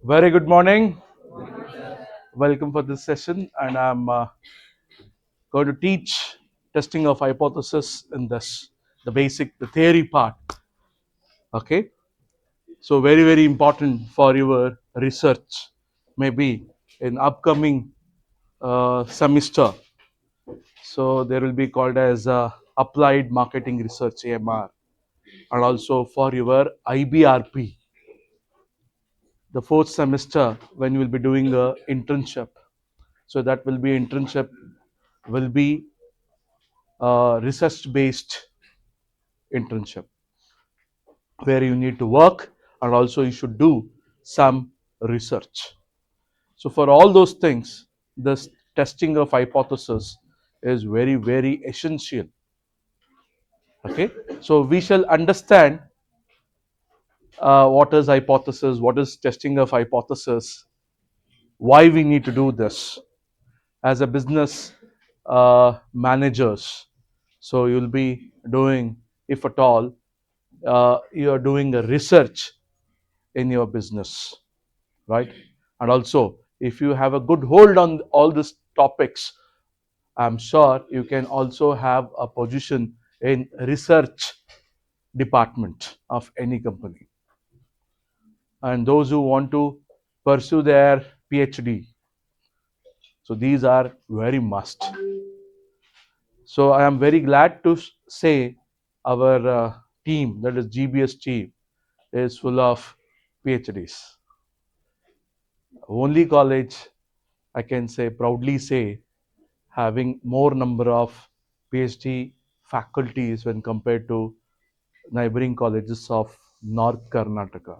Very good morning. Welcome for this session, and I'm going to teach testing of hypothesis in this, the theory part. Okay, so very important for your research, maybe in upcoming semester. So there will be called as applied marketing research (AMR), and also for your IBRP, the fourth semester when you will be doing a internship. So that will be internship will be research based internship where you need to work and also you should do some research. So for all those things, this testing of hypothesis is very essential. Okay, so we shall understand what is hypothesis, what is testing of hypothesis, why we need to do this as a business managers. So you'll be doing, if at all, you are doing a research in your business, right? And also, if you have a good hold on all these topics, I'm sure you can also have a position in research department of any company. And those who want to pursue their PhD, so these are very must. So I am very glad to say our team, that is GBS team, is full of PhDs. Only college, I can say, proudly say, having more number of PhD faculties when compared to neighboring colleges of North Karnataka.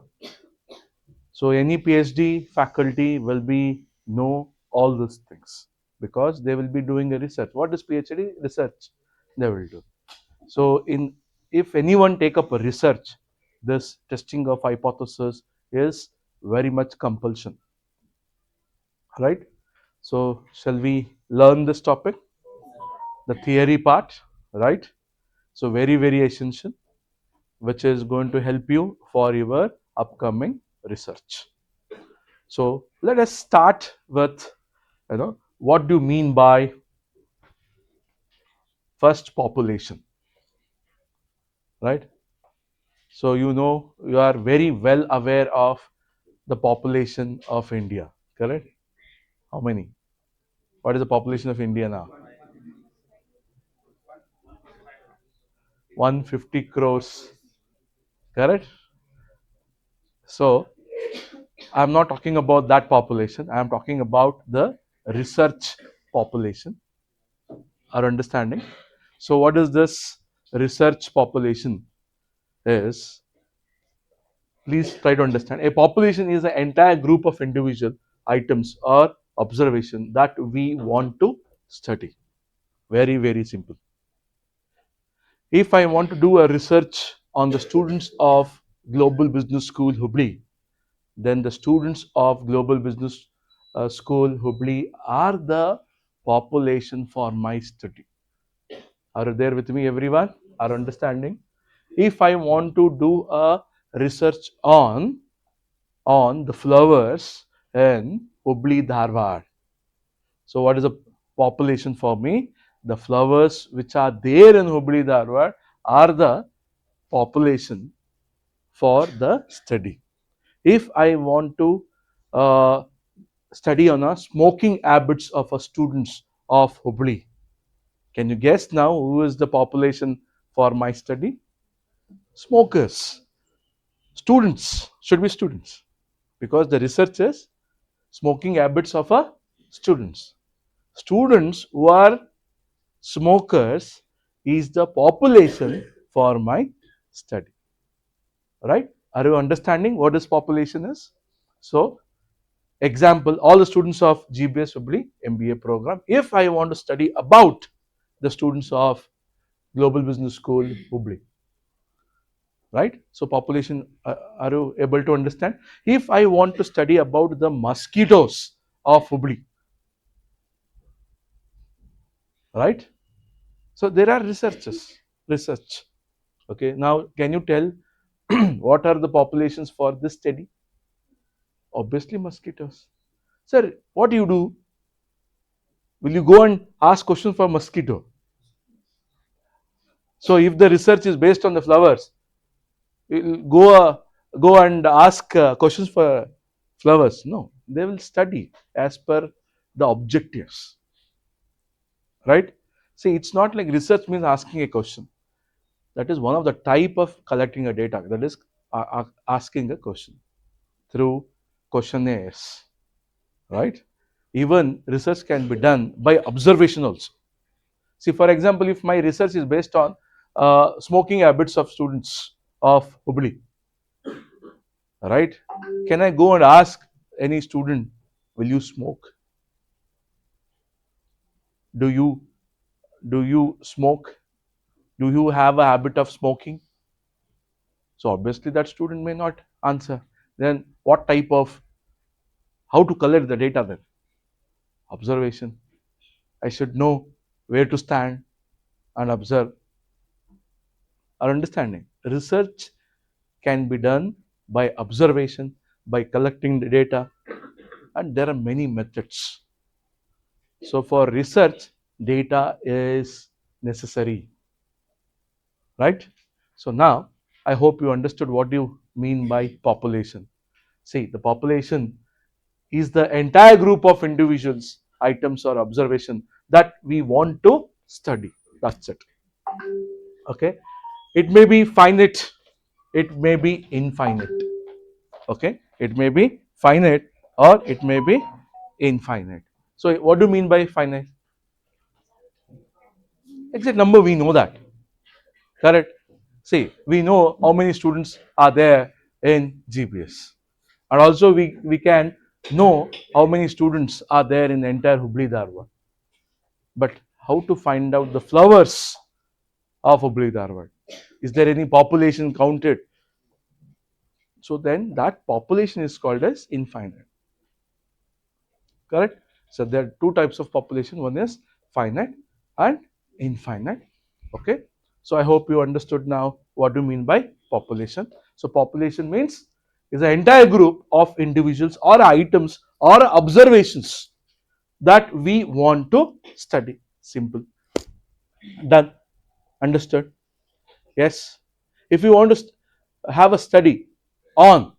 So any PhD faculty will be know all these things because they will be doing a research. What is PhD? Research they will do. So in if anyone take up a research, this testing of hypothesis is very much compulsion, right? So shall we learn this topic, the theory part, right? So very essential, which is going to help you for your upcoming research. So let us start with, what do you mean by first population, right? So you are very well aware of the population of India, correct? How many? What is the population of India now? 150 crores, correct? So I'm not talking about that population. I'm talking about the research population, our understanding. So what is this research population is? Please try to understand. A population is an entire group of individual items or observation that we want to study. Very simple. If I want to do a research on the students of Global Business School Hubli, then the students of Global Business School Hubli are the population for my study. Are you there with me, everyone? Are understanding? If I want to do a research on the flowers in Hubli Dharwad, so what is the population for me? The flowers which are there in Hubli Dharwad are the population for the study. If I want to uh, study on a smoking habits of a students of Hubli, can you guess now who is the population for my study? Smokers. Students should be students because the research is smoking habits of a students. Students who are smokers is the population for my study, right? Are you understanding what this population is? So example, all the students of GBS Hubli MBA program, if I want to study about the students of Global Business School Hubli, right? So population, are you able to understand? If I want to study about the mosquitoes of Hubli, right? So there are research. Okay, now can you tell what are the populations for this study? Obviously mosquitoes. Sir, what do you do? Will you go and ask questions for mosquito? So if the research is based on the flowers, you'll go and ask questions for flowers. No, they will study as per the objectives, right? See, it's not like research means asking a question. That is one of the type of collecting a data. That is asking a question through questionnaires, right? Even research can be done by observation also. See, for example, if my research is based on smoking habits of students of Hubli, right? Can I go and ask any student, will you smoke? Do you do you smoke? Do you have a habit of smoking? So obviously that student may not answer. Then what type of, how to collect the data then? Observation. I should know where to stand and observe. Our understanding. Research can be done by observation, by collecting the data, and there are many methods. So for research, data is necessary, right? So now I hope you understood what you mean by population. See, the population is the entire group of individuals, items, or observation that we want to study. That's it. Okay. It may be finite, it may be infinite. Okay. It may be finite or it may be infinite. So what do you mean by finite? Exact number, we know that. Correct. See, we know how many students are there in GPS. And also we can know how many students are there in the entire Hubli Dharwad. But how to find out the flowers of Hubli Dharwad? Is there any population counted? So then that population is called as infinite. Correct? So there are two types of population. One is finite and infinite. Okay. So I hope you understood now what do you mean by population. So population means is an entire group of individuals or items or observations that we want to study. Simple. Done. Understood? Yes. If you want to have a study on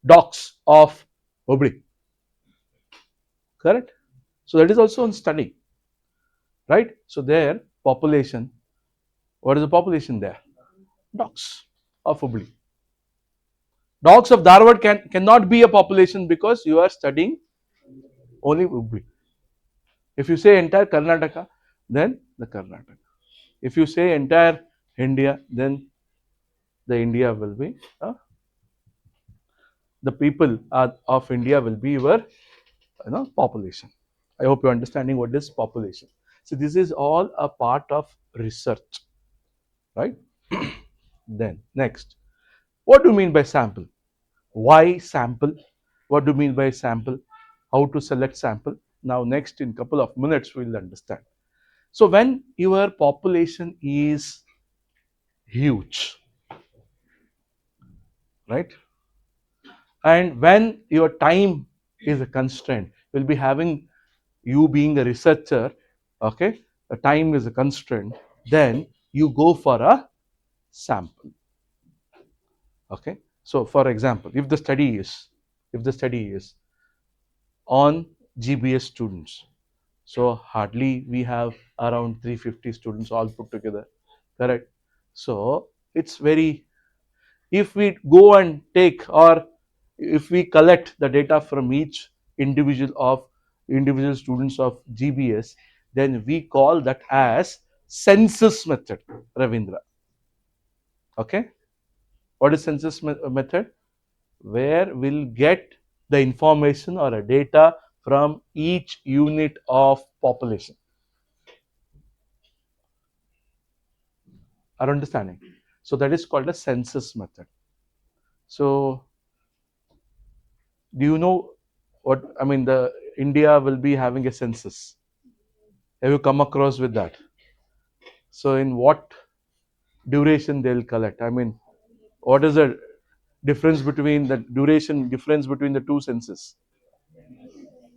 docks of Hubli, correct? So that is also on study, right? So there population, what is the population there? Docks of Hubli. Docks of Dharwad cannot be a population because you are studying only Hubli. If you say entire Karnataka, then the Karnataka. If you say entire India, then the India will be the people of India will be your population. I hope you're understanding what is population. So this is all a part of research, right? Then next, what do you mean by sample? Why sample? What do you mean by sample? How to select sample? Now next in couple of minutes we'll understand. So when your population is huge, right? And when your time is a constraint, you'll be having, you being a researcher, okay, the time is a constraint, then you go for a sample. Okay. So for example, if the study is on GBS students, so hardly we have around 350 students all put together, correct? So it's very, if we go and take, or if we collect the data from each individual students of GBS, then we call that as census method, Ravindra. Okay. What is census method? Where we'll get the information or a data from each unit of population. Our understanding. So that is called a census method. So do you know what I mean? The India will be having a census. Have you come across with that? So in what duration they'll collect? I mean, what is it? difference between the duration difference between the two census?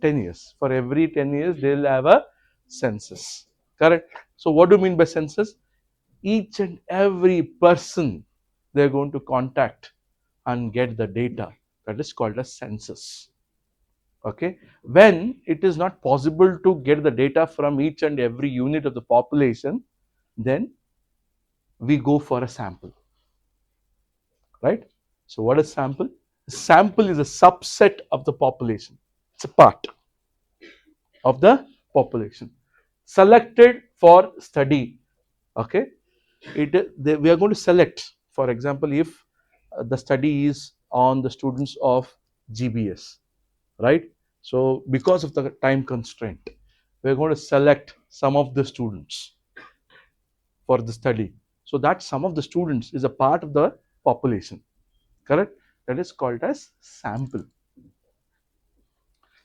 10 years. For every 10 years, they'll have a census. Correct? So, what do you mean by census? Each and every person they're going to contact and get the data. That is called a census. Okay? When it is not possible to get the data from each and every unit of the population, then we go for a sample. Right? So, what is sample? Sample is a subset of the population. It's a part of the population selected for study. Okay, we are going to select, for example, if the study is on the students of GBS, right? So because of the time constraint, we are going to select some of the students for the study. So that some of the students is a part of the population. Correct? That is called as sample.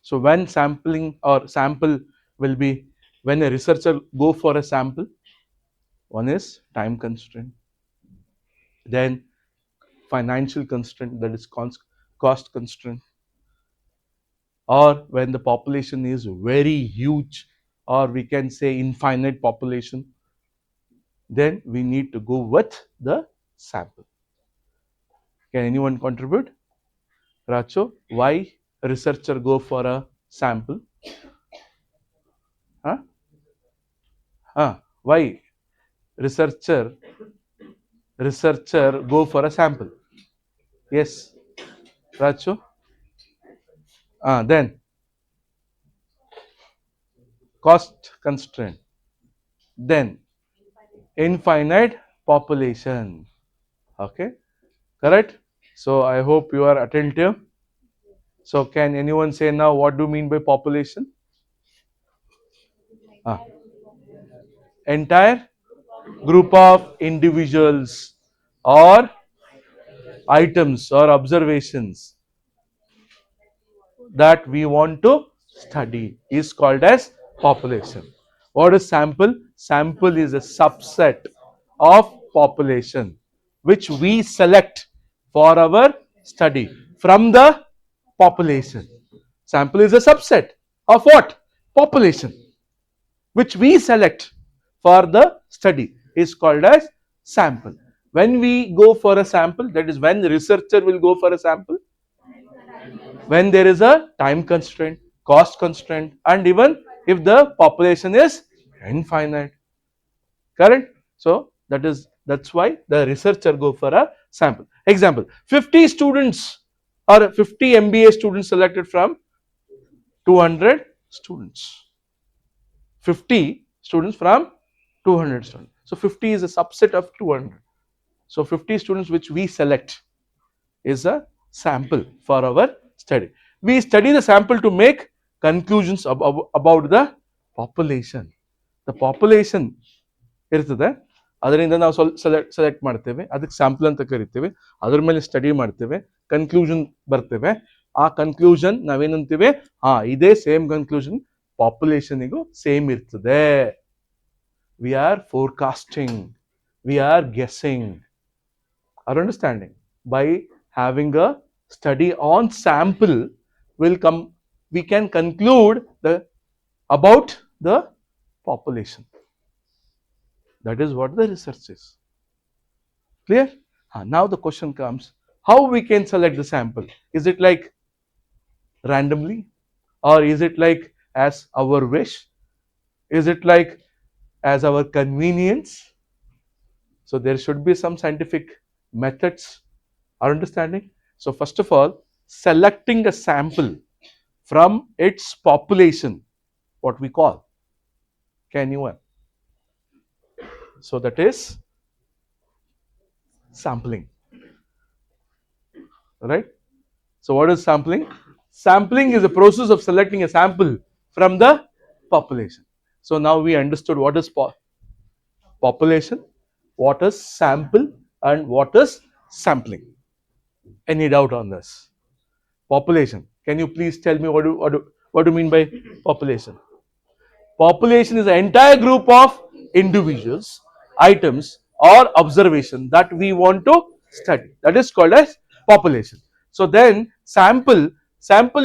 So when sampling or sample will be, when a researcher go for a sample, one is time constraint, then financial constraint, that is cost constraint, or when the population is very huge, or we can say infinite population, then we need to go with the sample. Can anyone contribute? Racho, why researcher go for a sample? Huh? Why researcher go for a sample? Yes, Racho. Then cost constraint, then infinite population. Okay, correct? So I hope you are attentive. So can anyone say now what do you mean by population? Ah, entire group of individuals or items or observations that we want to study is called as population. What is sample? Sample is a subset of population which we select for our study from the population. Sample is a subset of what? Population, which we select for the study is called as sample. When we go for a sample, that is when the researcher will go for a sample, when there is a time constraint, cost constraint, and even if the population is infinite. Correct? So that's why the researcher go for a sample. Example: 50 students or 50 MBA students selected from 200 students. 50 students from 200 students. So 50 is a subset of 200. So 50 students which we select is a sample for our study. We study the sample to make conclusions about the population. The population ಇರ್ತದೆ, ಅದರಿಂದ ನಾವು select ಮಾಡ್ತೇವೆ, ಅದಕ್ಕೆ sample ಅಂತ ಕರಿತೇವೆ, ಅದ್ರ ಮೇಲೆ study ಮಾಡ್ತೇವೆ, ಕನ್ಕ್ಲೂಷನ್ ಬರ್ತೇವೆ. ಆ ಕನ್ಕ್ಲೂಷನ್ ನಾವೇನಂತೀವಿ, ಇದೇ ಸೇಮ್ ಕನ್ಕ್ಲೂಷನ್ ಪಾಪ್ಯುಲೇಷನ್ಗೂ ಸೇಮ್ ಇರ್ತದೆ. We are forecasting, we are guessing. Our understanding by having a study on sample will come, we can conclude about the population. That is what the research is. Clear? Now the question comes, how we can select the sample? Is it like randomly, or is it like as our wish? Is it like as our convenience? So there should be some scientific methods. Our understanding. So first of all, selecting a sample from its population, what we call, can you? So that is sampling, right? So what is sampling? Sampling is the process of selecting a sample from the population. So now we understood what is population, what is sample, and what is sampling. Any doubt on this? Population. Can you please tell me what do you mean by population? Population is an entire group of individuals, items, or observation that we want to study. That is called as population. So then sample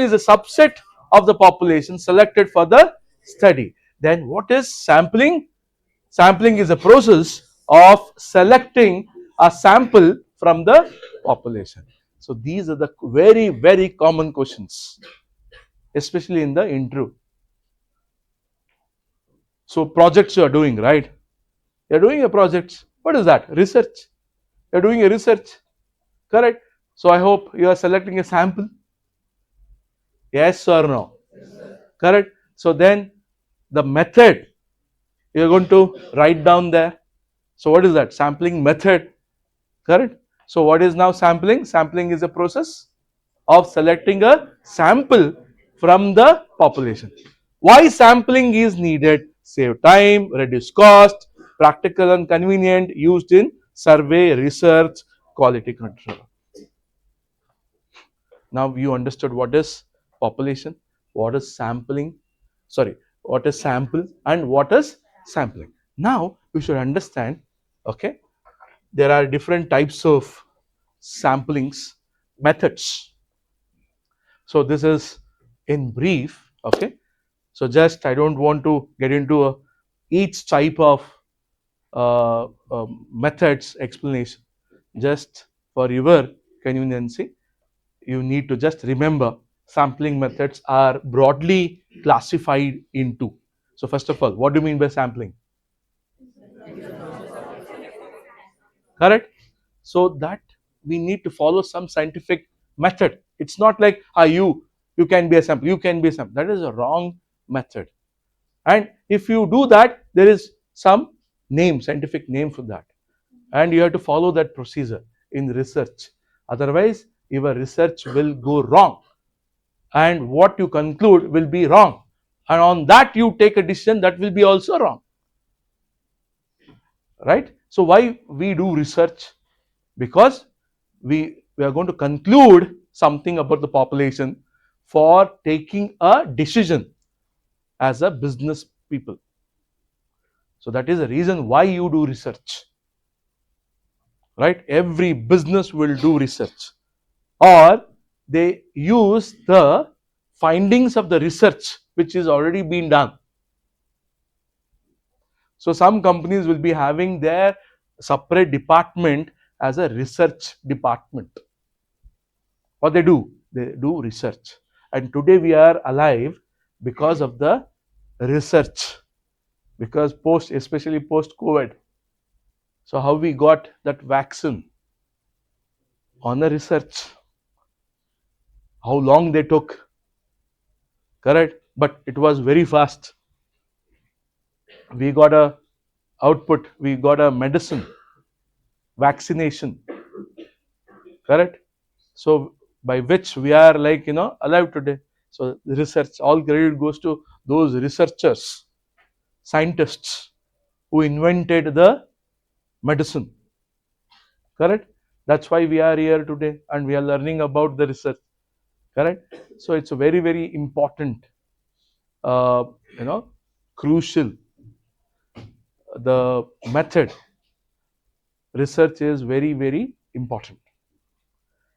is a subset of the population selected for the study. Then what is sampling? Sampling is a process of selecting a sample from the population. So these are the very common questions, especially in the interview. So projects you are doing, right? You are doing a project. What is that? Research. You are doing a research, correct? So I hope you are selecting a sample. Yes or no? Correct. So then the method you are going to write down there. So what is that? Sampling method, correct? So what is now sampling? Sampling is a process of selecting a sample from the population. Why sampling is needed? Save time, reduce cost, practical and convenient, used in survey, research, quality control. Now you understood what is population, what is sampling, sorry, what is sample and what is sampling. Now you should understand, okay, there are different types of samplings methods. So this is in brief, okay. So just I don't want to get into each type of methods explanation. Just for your conveniency, you need to just remember sampling methods are broadly classified into. So first of all, what do you mean by sampling? Correct? So that we need to follow some scientific method. It's not like you can be a sample, you can be a sample. That is a wrong method. And if you do that, there is some name, scientific name for that. And you have to follow that procedure in research. Otherwise, your research will go wrong. And what you conclude will be wrong. And on that you take a decision that will be also wrong. Right? So why we do research? Because we are going to conclude something about the population for taking a decision as a business people. So that is the reason why you do research. Right? Every business will do research, or they use the findings of the research which is already been done. So some companies will be having their separate department as a research department. What they do research. And today we are alive because of the research, because especially post COVID. So how we got that vaccine? On the research. How long they took, correct? But it was very fast. We got a output, we got a medicine, vaccination, correct? So by which we are like alive today. So the research, all credit goes to those researchers, scientists who invented the medicine, correct? That's why we are here today and we are learning about the research, correct? So it's a very important, uh, you know crucial, the method research is very important.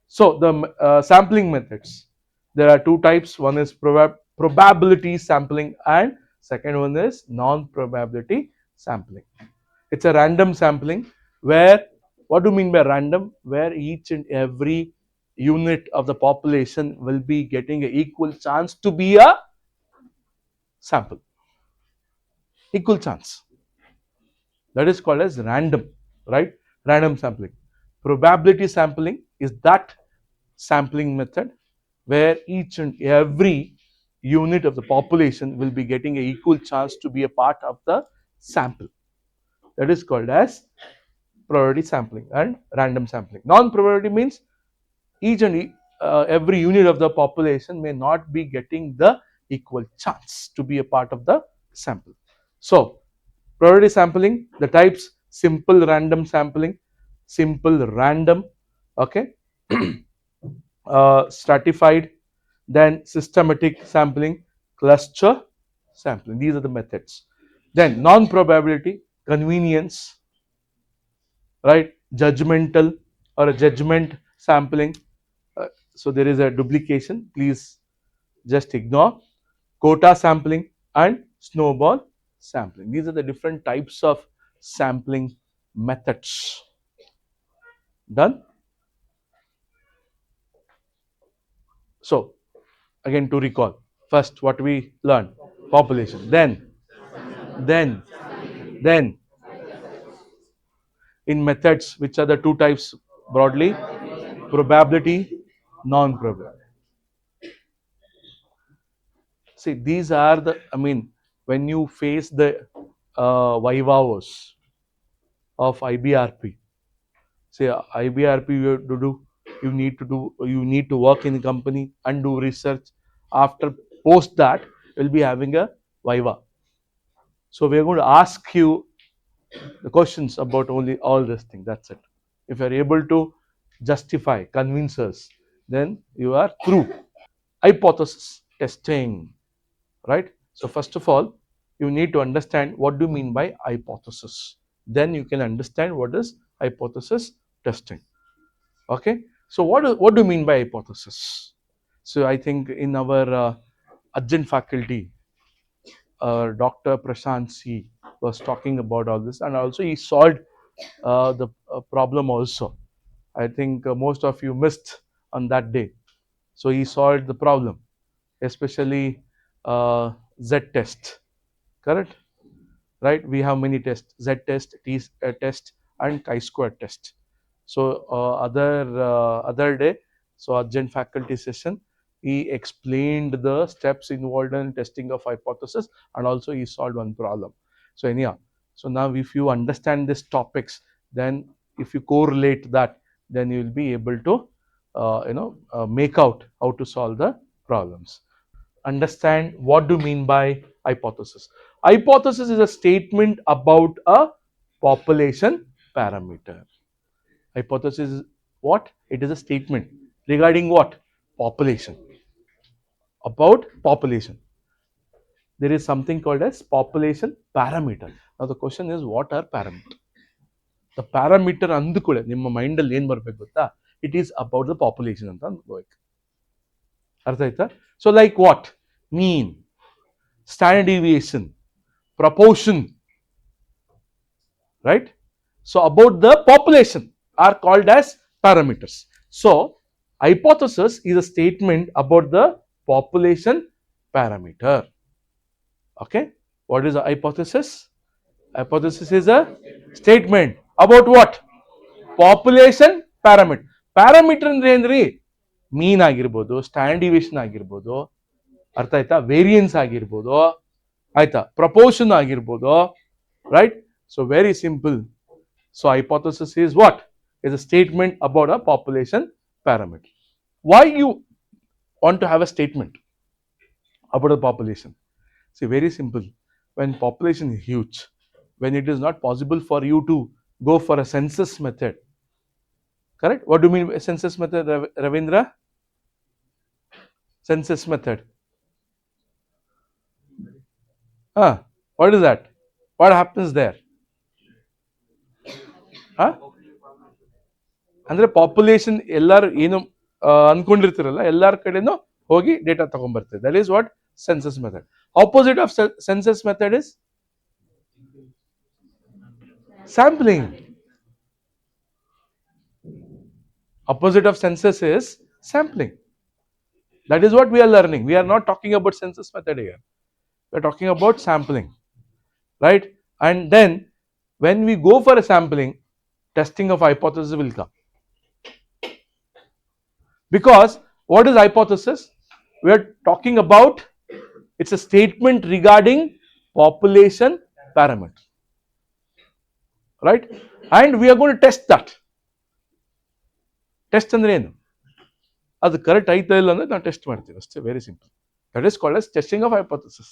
So the sampling methods, there are two types. One is probability sampling and second one is non-probability sampling. It's a random sampling where, what do you mean by random? Where each and every unit of the population will be getting an equal chance to be a sample. Equal chance. That is called as random, right? Random sampling. Probability sampling is that sampling method where each and every unit of the population will be getting an equal chance to be a part of the sample. That is called as probability sampling and random sampling. Non-probability means each and every unit of the population may not be getting the equal chance to be a part of the sample. So probability sampling, the types: simple random sampling, simple random, okay, stratified, then systematic sampling, cluster sampling. These are the methods. Then non-probability, convenience, right, judgmental or a judgment sampling, So there is a duplication. Please just ignore quota sampling and snowball sampling. These are the different types of sampling methods. Done? So again to recall, first what we learned, population, then then in methods, which are the two types broadly, probability, non-probability. See, these are the, I mean, when you face the vivavos of IBRP, say IBRP, you have to do, you need to work in a company and do research. After post that, you'll be having a viva. So we are going to ask you the questions about only all this thing. That's it. If you are able to justify, convince us, then you are through. Hypothesis testing, right? So first of all, you need to understand what do you mean by hypothesis. Then you can understand what is hypothesis testing. Okay. So what do you mean by hypothesis? So I think in our adjunct faculty, Dr. Prashant C was talking about all this, and also he solved the problem also. I think most of you missed on that day. So he solved the problem, especially Z test, correct? Right? We have many tests: Z test, T test, and chi-square test. So other day, so adjunct faculty session, he explained the steps involved in testing of hypothesis, and also he solved one problem. So anyhow, so now if you understand these topics, then if you correlate that, then you will be able to make out how to solve the problems. Understand what do you mean by hypothesis. Hypothesis is a statement about a population parameter. Hypothesis is what? It is a statement regarding what? Population. About population. There is something called as population parameter. Now the question is, what are parameter? The parameter ಅಂದು ಕೂಡ ನಿಮ್ಮ mind ಅಲ್ಲಿ ಏನು ಬರಬೇಕು ಗೊತ್ತಾ? It is about the population ಅಂತ ಅನ್ಕೋಬೇಕು. ಅರ್ಥ ಆಯ್ತಾ? So like what? Mean, standard deviation, proportion, right? So about the population are called as parameters. So hypothesis is a statement about the population parameter. Okay, what is a hypothesis? Hypothesis is a statement about what? Population parameter. Parameter ಅಂದ್ರೆ ಏನ್ರಿ? ಮೀನ್ ಆಗಿರ್ಬೋದು, stand deviation ಆಗಿರ್ಬೋದು, ಅರ್ಥ ಆಯ್ತಾ, variance ಆಗಿರ್ಬೋದು, ಆಯ್ತಾ, proportion ಆಗಿರ್ಬೋದು, right? So very simple. So hypothesis is what? Is a statement about a population parameter. Why you want to have a statement about the population? See, very simple. When population is huge, when it is not possible for you to go for a census method, correct? What do you mean by census method, Ravindra? Census method. What is that? What happens there? ಅಂದ್ರೆ population ಎಲ್ಲರೂ ಏನು ಅನ್ಕೊಂಡಿರ್ತಿರಲ್ಲ, ಎಲ್ಲರ ಕಡೆನೂ ಹೋಗಿ data ತಗೊಂಡ್ಬರ್ತದೆ. That is what census method. Opposite of census method is sampling. Opposite of census is sampling. That is what we are learning. We are not talking about census method here. We are talking about sampling, right? And then when we go for a sampling, testing of hypothesis will come. Because what is hypothesis? We are talking about, it's a statement regarding population parameter, right? And we are going to test that. Test ಅಂದ್ರೆ ಏನು? ಅದು correct ಆಯ್ತಾ ಇಲ್ಲ ಅಂದ್ರೆ ನಾವು test ಮಾಡ್ತೀವಿ ಅಷ್ಟೇ. Very simple. That is called as testing of hypothesis,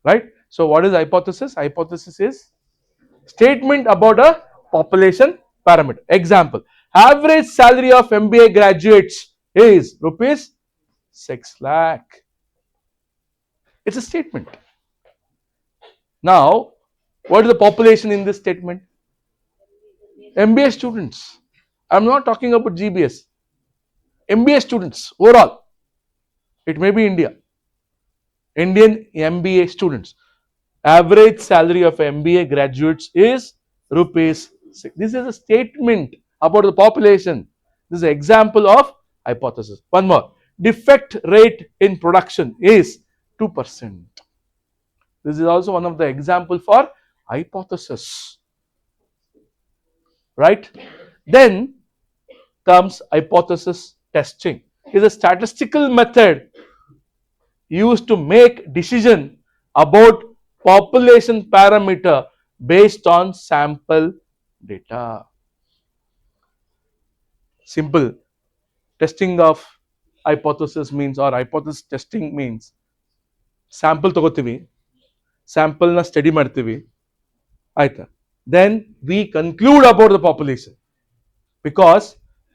right? So what is hypothesis? Hypothesis is statement about a population parameter. Example: average salary of MBA graduates is rupees 6 lakh. It's a statement. Now what is the population in this statement? MBA students. I'm not talking about GBS. MBA students overall. It may be Indian MBA students. Average salary of MBA graduates is rupees 6. This is a statement about the population. This is an example of hypothesis. One more. Defect rate in production is 2%. This is also one of the example for hypothesis. Right? Then comes hypothesis testing. It is a statistical method used to make decision about population parameter based on sample data. Simple. Testing of hypothesis means, or hypothesis testing means, sample ತಗೋತೀವಿ, sample ನ study ಮಾಡ್ತೀವಿ, ಆಯ್ತಾ, then we conclude about the population, because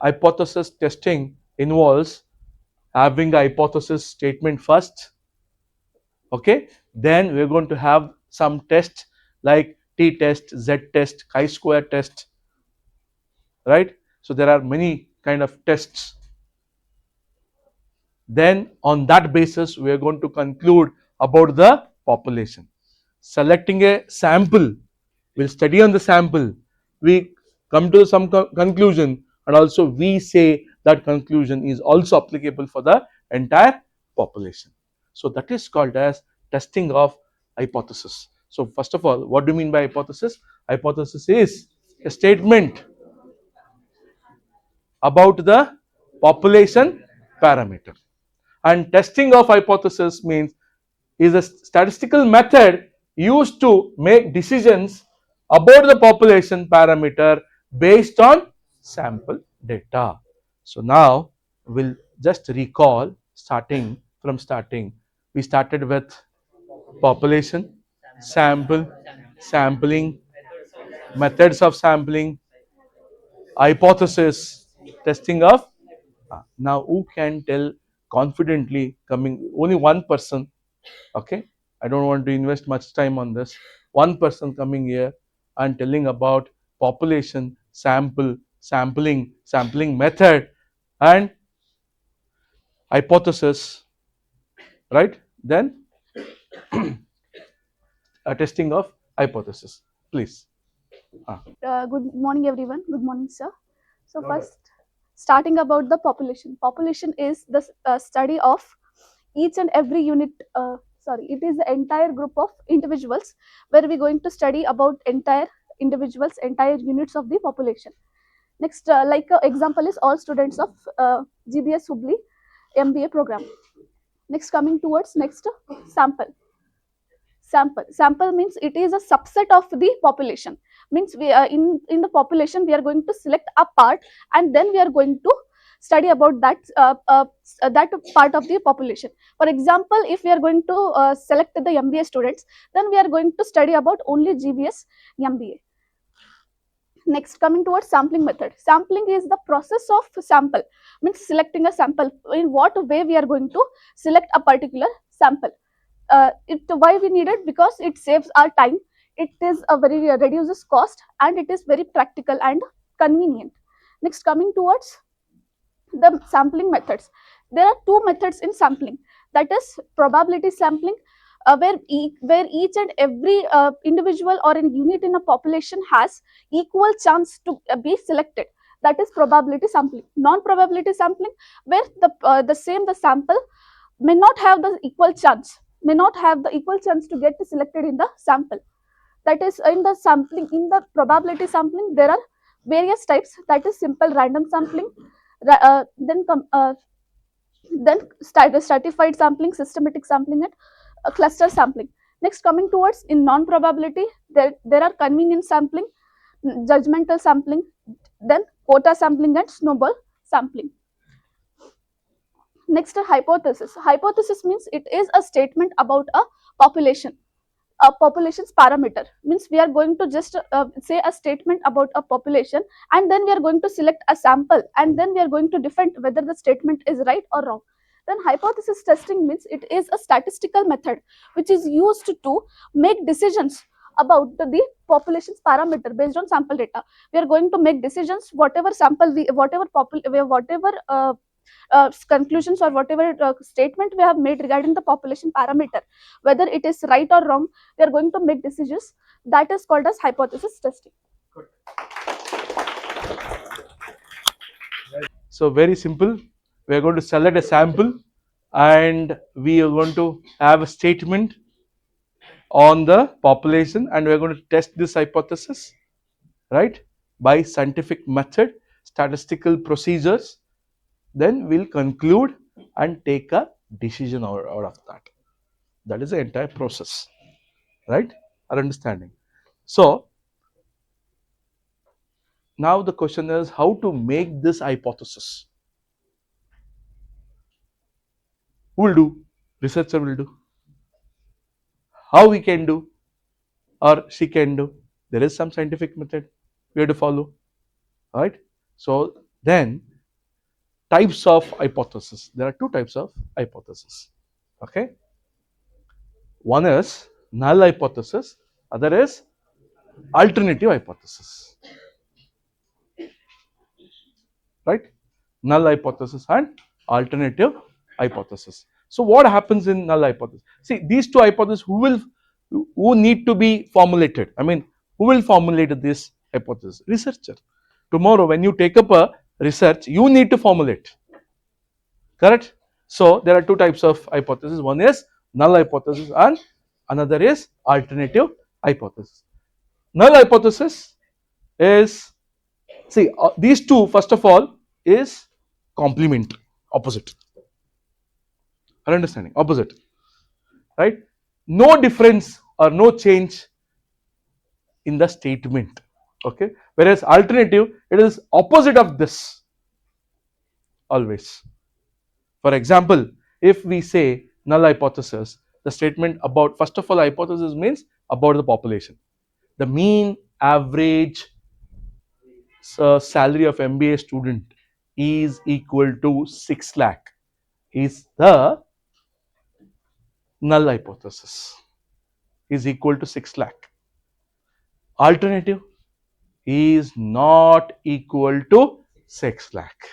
hypothesis testing involves having a hypothesis statement first, okay, then we're going to have some tests like t test, z test, chi-square test, right? So there are many kind of tests. Then on that basis we are going to conclude about the population. Selecting a sample, we'll study on the sample, we come to some conclusion, and also we say that conclusion is also applicable for the entire population. So that is called as testing of hypothesis. So first of all, what do you mean by hypothesis? Hypothesis is a statement about the population parameter, and testing of hypothesis means is a statistical method used to make decisions about the population parameter based on sample data. So now we'll just recall starting. We started with population, sample, sampling, methods of sampling, hypothesis, testing of. Now who can tell confidently, coming only one person, okay, I don't want to invest much time on this, one person coming here and telling about population, sample, sampling method and hypothesis, right? Then a testing of hypothesis, please. Good morning, everyone. Good morning, sir. So first, starting about the population. Population is the study of each and every unit. It is the entire group of individuals where we're going to study about entire individuals, entire units of the population. Next, like example is all students of GBS Hubli MBA program. Next, coming towards next sample. Sample means it is a subset of the population, means we are in the population we are going to select a part, and then we are going to study about that part of the population. For example, if we are going to select the MBA students, then we are going to study about only GBS MBA. Next, coming towards sampling method. Sampling is the process of sample, means selecting a sample. In what way we are going to select a particular sample. Why we need it? Because it saves our time, it is a very reduces cost, and it is very practical and convenient. Next, coming towards the sampling methods, there are two methods in sampling, that is probability sampling, where each and every individual or a unit in a population has equal chance to be selected, that is probability sampling. Non-probability sampling, where the sample may not have the equal chance to get selected in the sample. That is, in the sampling, in the probability sampling, there are various types, that is simple random sampling, then stratified sampling, systematic sampling, and cluster sampling. Next, coming towards in non-probability, there are convenience sampling, judgmental sampling, then quota sampling, and snowball sampling. Next, hypothesis. Hypothesis means it is a statement about a population. A population's parameter means we are going to just say a statement about a population, and then we are going to select a sample, and then we are going to define whether the statement is right or wrong. Then hypothesis testing means it is a statistical method which is used to make decisions about the population's parameter based on sample data. We are going to make decisions whatever sample we, whatever conclusions or whatever statement we have made regarding the population parameter, whether it is right or wrong, we are going to make decisions. That is called as hypothesis testing. So very simple. We are going to select a sample and we are going to have a statement on the population and we are going to test this hypothesis, right, by scientific method, statistical procedures. Then we'll conclude and take a decision out of that. That is the entire process, right? Our understanding. So now the question is how to make this hypothesis. Who will do? Researcher will do. How he can do or she can do? There is some scientific method we have to follow, right? So then types of hypothesis. There are two types of hypothesis. Okay. One is null hypothesis, other is alternative hypothesis, right? Null hypothesis and alternative hypothesis. So what happens in null hypothesis? See, these two hypotheses, who need to be formulated? I mean, who will formulate this hypothesis? Researcher. Tomorrow when you take up a research, you need to formulate, correct? So there are two types of hypothesis. One is null hypothesis and another is alternative hypothesis. Null hypothesis is, see, these two first of all is complement, opposite. Are understanding? Opposite, right? No difference or no change in the statement. Okay. Whereas alternative, it is opposite of this always. For example, if we say null hypothesis, the statement about, first of all, hypothesis means about the population. The mean average salary of MBA student is equal to 6 lakh is the null hypothesis, is equal to 6 lakh. Alternative is not equal to 6 lakh.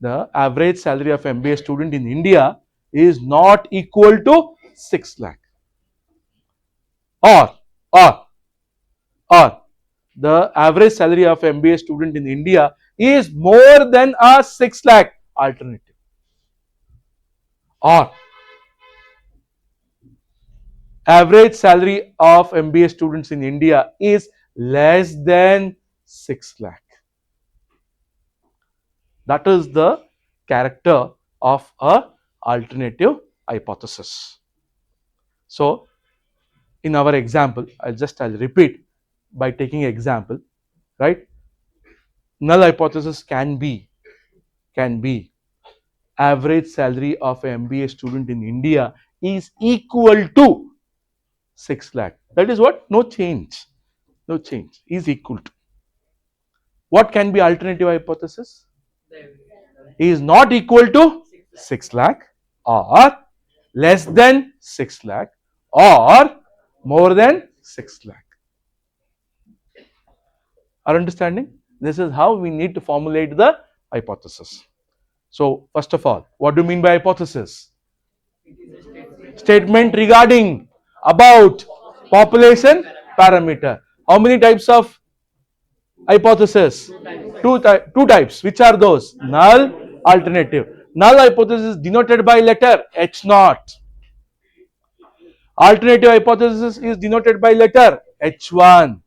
The average salary of MBA student in India is not equal to 6 lakh. Or, or, or the average salary of MBA student in India is more than a 6 lakh. Alternative. Or average salary of MBA students in India is less than 6 lakh. That is the character of a alternative hypothesis. So in our example, I'll repeat by taking example, right? Null hypothesis can be average salary of an MBA student in India is equal to 6 lakh. That is what? No change. No change. Is equal to. What can be alternative hypothesis? Is not equal to 6 lakh or less than 6 lakh or more than 6 lakh. Our understanding? This is how we need to formulate the hypothesis. So, first of all, what do you mean by hypothesis? Statement regarding about population parameter. How many types of hypothesis? Two types. Which are those? Null, alternative. Null hypothesis is denoted by letter H naught. Alternative hypothesis is denoted by letter H1.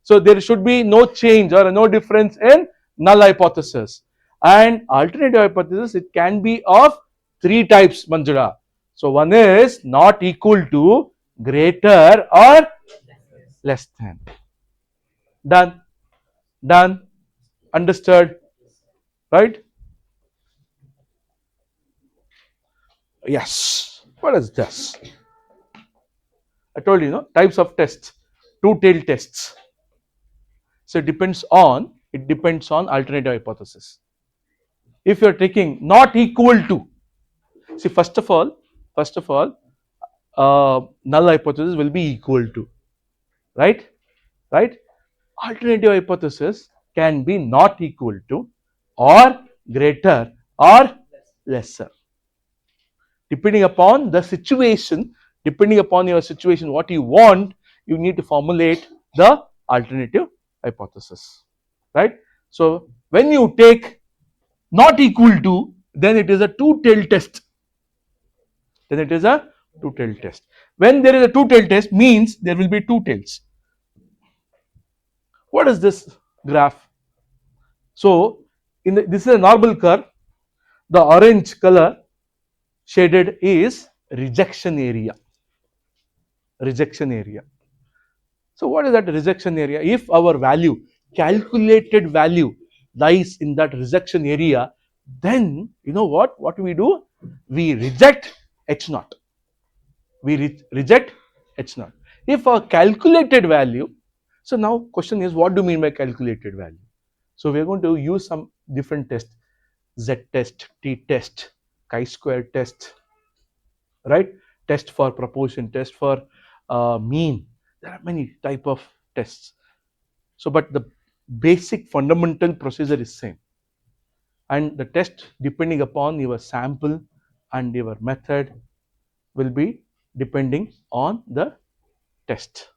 So there should be no change or no difference in null hypothesis. And alternative hypothesis, it can be of three types, Manjula. So one is not equal to, greater or less than. Done. Done. Understood. Right? Yes. What is this? I told you, types of tests. Two-tailed tests. So it depends on alternative hypothesis. If you are taking not equal to, see, first of all, null hypothesis will be equal to, right? Alternative hypothesis can be not equal to, or greater or lesser, depending upon the situation, depending upon your situation, what you want, you need to formulate the alternative hypothesis, right? So when you take not equal to, then it is a two-tailed test. Then it is a two-tailed test. When there is a two-tailed test, means there will be two tails. What is this graph? So this is a normal curve. The orange color shaded is rejection area. Rejection area. So what is that rejection area? If our value, calculated value, lies in that rejection area, then you know what? What we do? We reject H naught. We reject H naught. If our calculated value, so now question is, what do you mean by calculated value? So we are going to use some different tests, Z test, T test, chi-square test, right? Test for proportion, test for mean. There are many type of tests. So, but the basic fundamental procedure is same, and the test depending upon your sample and your method will be depending on the test,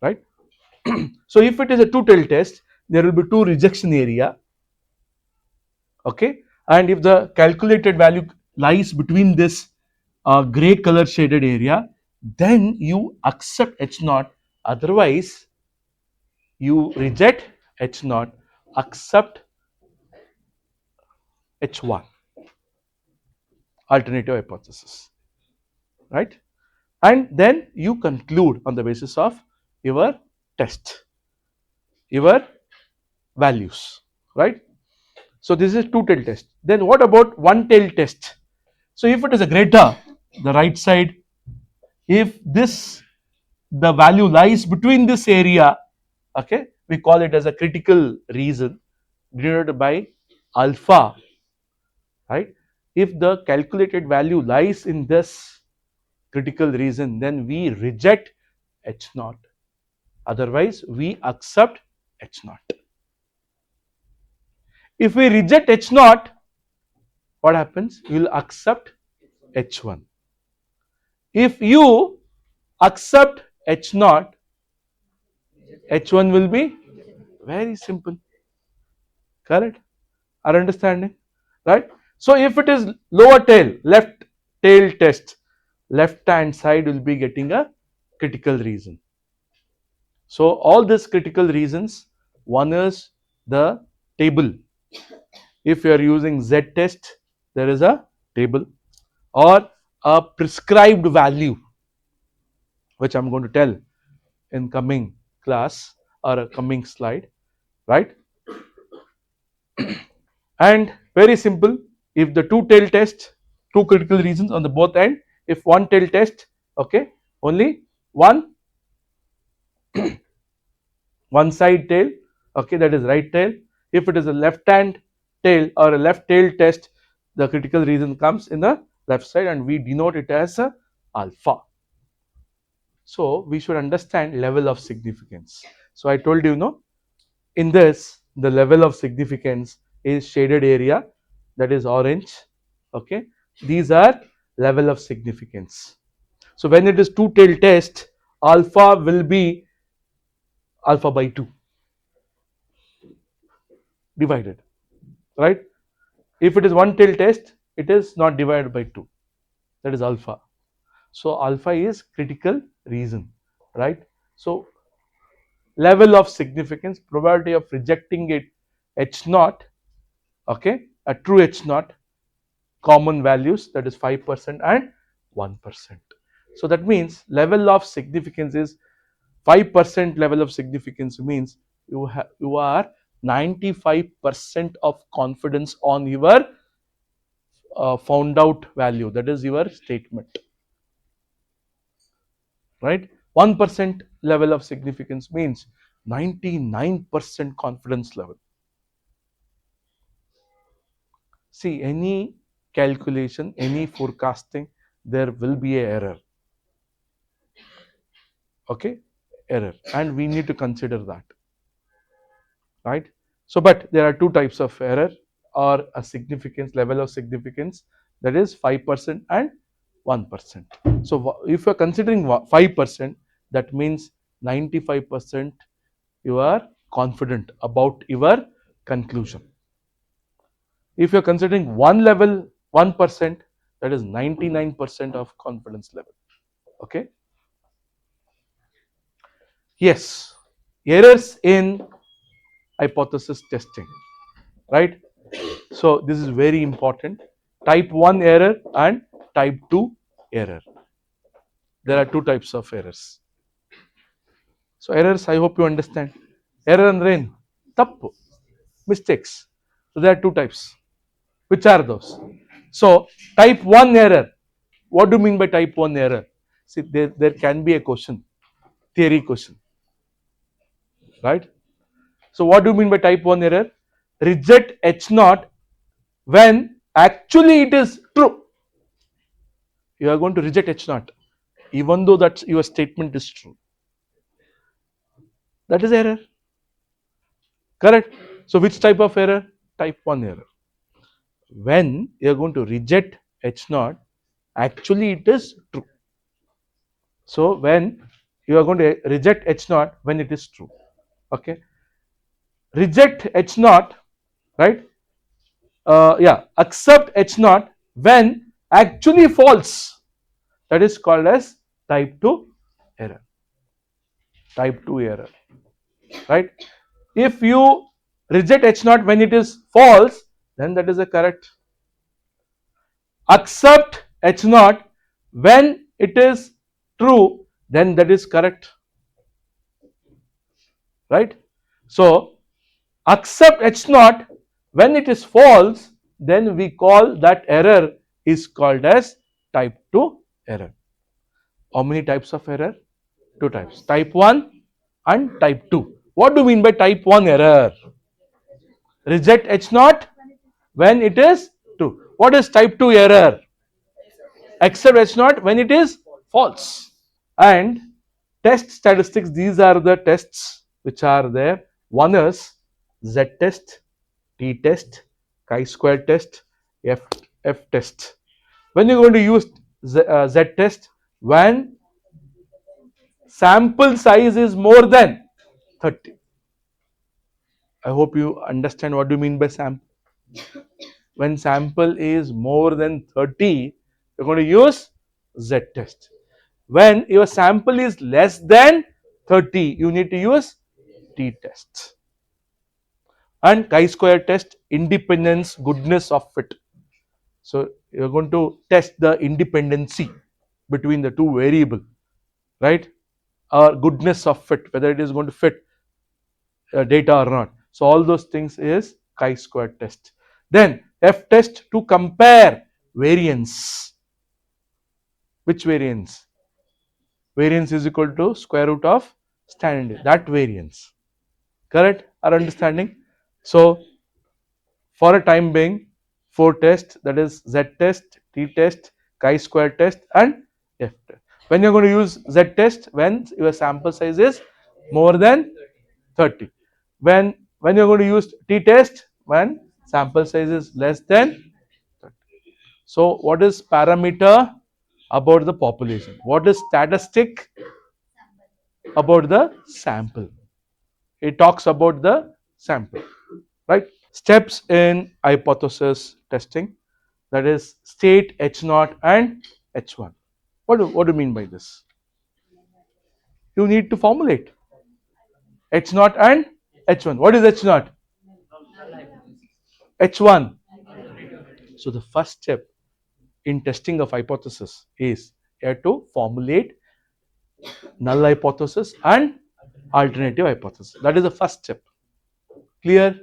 right? So if it is a two-tailed test, there will be two rejection area, okay, and if the calculated value lies between this gray color shaded area, then you accept H naught, otherwise you reject H naught, accept H1, alternative hypothesis, right? And then you conclude on the basis of your test, your values, right? So this is two-tailed test. Then what about one-tailed test? So if it is a greater, the right side, if this, the value lies between this area, okay, we call it as a critical reason denoted by alpha, right? If the calculated value lies in this critical reason, then we reject H naught, otherwise we accept H naught. If we reject H naught, what happens? We will accept H1. If you accept H naught, H1 will be very simple, correct? Are understanding, right? So if it is lower tail, left tail test, left hand side will be getting a critical reason. So all these critical reasons, one is the table. If you are using Z test, there is a table or a prescribed value, which I'm going to tell in coming class or a coming slide, right? And very simple, if the two tail test, two critical reasons on the both end, if one tail test, okay, only one side tail, okay, that is right tail. If it is a left hand tail or a left tail test, the critical reason comes in the left side and we denote it as a alpha. So we should understand level of significance. So I told you, no, in this the level of significance is shaded area, that is orange, okay. These are level of significance. So when it is two tail test, alpha will be alpha by 2 divided, right? If it is one tail test, it is not divided by 2, that is alpha. So alpha is critical reason, right? So level of significance, probability of rejecting it, H naught, okay, a true H naught, common values, that is 5% and 1%. So that means level of significance is 5%. Level of significance means you are 95% of confidence on your found out value, that is your statement, right? 1% level of significance means 99% confidence level. See, any calculation, any forecasting, there will be a error, okay, error, and we need to consider that, right? So but there are two types of error. or a significance level of significance, that is 5% and 1%. So if you are considering 5%, that means 95% you are confident about your conclusion. If you are considering one level 1%, that is 99% of confidence level. Okay. Yes, errors in hypothesis testing, right? So this is very important. Type 1 error and type 2 error. There are two types of errors. So errors, I hope you understand. Error andre ಏನು? ತಪ್ಪು, mistakes. So there are two types. Which are those? So type 1 error. What do you mean by type 1 error? See, there can be a question, theory question, right? So what do you mean by type 1 error? Reject H naught when actually it is true. You are going to reject H naught even though that your statement is true. That is error. Correct? So which type of error? Type 1 error. When you are going to reject H naught, actually it is true. So when you are going to reject H naught when it is true. Okay. Reject H naught, right? Yeah, accept H naught when actually false. That is called as type 2 error. Type 2 error, right? If you reject H naught when it is false, then that is a correct. Accept H naught when it is true, then that is correct, right? So accept H naught when it is false, then we call that error is called as type 2 error. How many types of error? Two types, type 1 and type 2. What do you mean by type 1 error? Reject H naught when it is true. What is type 2 error? Accept H naught when it is false. And test statistics, these are the tests which are there. One is Z test, T test, chi-square test, F test. When you're going to use Z test, when sample size is more than 30. I hope you understand what do you mean by sample. When sample is more than 30, you're going to use Z test. When your sample is less than 30, you need to use T test. And chi-square test, independence, goodness of fit. So you're going to test the independency between the two variable, right? Or goodness of fit, whether it is going to fit data or not. So all those things is chi-square test. Then F test, to compare variance. Which variance? Variance is equal to square root of standard, that variance. Correct? Our understanding? So for a time being, 4 tests, that is Z test, T test, chi-square test and F test. When you are going to use Z test? When your sample size is more than 30. When you are going to use T test? When sample size is less than 30. So what is parameter about the population? What is statistic about the sample? It talks about the sample, right? Steps in hypothesis testing, that is state H naught and H1. What do you mean by this? You need to formulate H naught and H1. What is H naught? H1. So the first step in testing of hypothesis is you have to formulate null hypothesis and alternative hypothesis. That is the first step. Clear?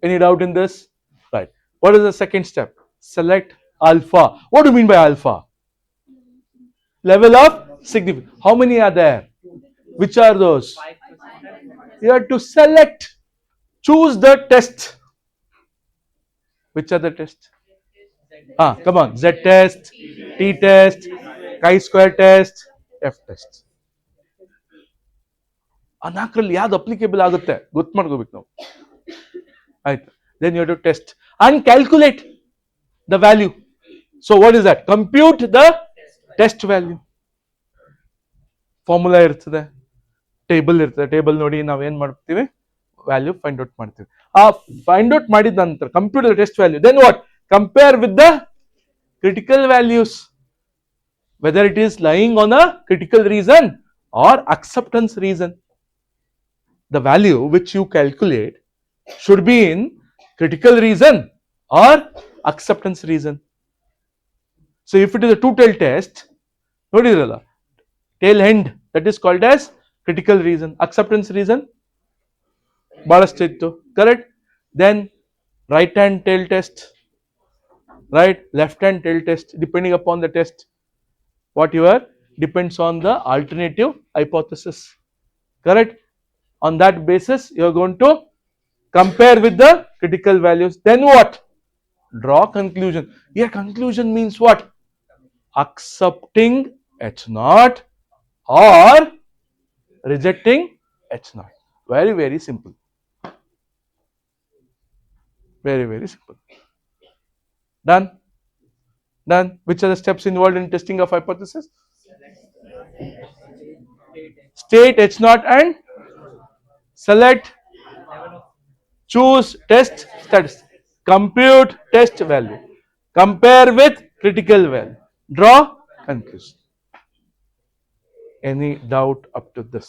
Any doubt in this? Right. What is the second step? Select alpha. What do you mean by alpha? Level of significance. How many are there? Which are those? You have to select, choose the test. Which are the tests? Come on. Z test, T test, chi-square test, F test. ಆ ನಾಲ್ಕರಲ್ಲಿ ಯಾವ್ದು applicable ಆಗುತ್ತೆ ಗೊತ್ತು ಮಾಡ್ಕೋಬೇಕು ನಾವು. ಆಯ್ತು. then you have to test and calculate the value. So what is that? Compute the test value. Formula ಇರ್ತದೆ, table ಇರ್ತದೆ, ಟೇಬಲ್ ನೋಡಿ ನಾವೇನ್ ಮಾಡ್ತೀವಿ, ವ್ಯಾಲ್ಯೂ ಫೈಂಡ್ ಔಟ್ ಮಾಡ್ತೀವಿ. ಆ ಫೈಂಡ್ ಔಟ್ ಮಾಡಿದ ನಂತರ computer test value, then what? Compare with the critical values, whether it is lying on a critical reason or acceptance reason. The value which you calculate should be in critical reason or acceptance reason. So if it is a two-tail test, ನೋಡಿದ್ರಲ್ಲ, tail end, that is called as critical reason. Acceptance reason ಬಹಳಷ್ಟು ಇತ್ತು, correct? Then right hand tail test, right, left hand tail test, depending upon the test whatever depends on the alternative hypothesis, correct? On that basis you are going to compare with the critical values, then what? Draw conclusion. Here conclusion means what? Accepting H naught or rejecting H naught. Very, very simple. Very, very simple. Done? Done. Which are the steps involved in testing of hypothesis? State H naught and select, choose test statistic, compute test value, compare with critical value, draw conclusion. Any doubt up to this?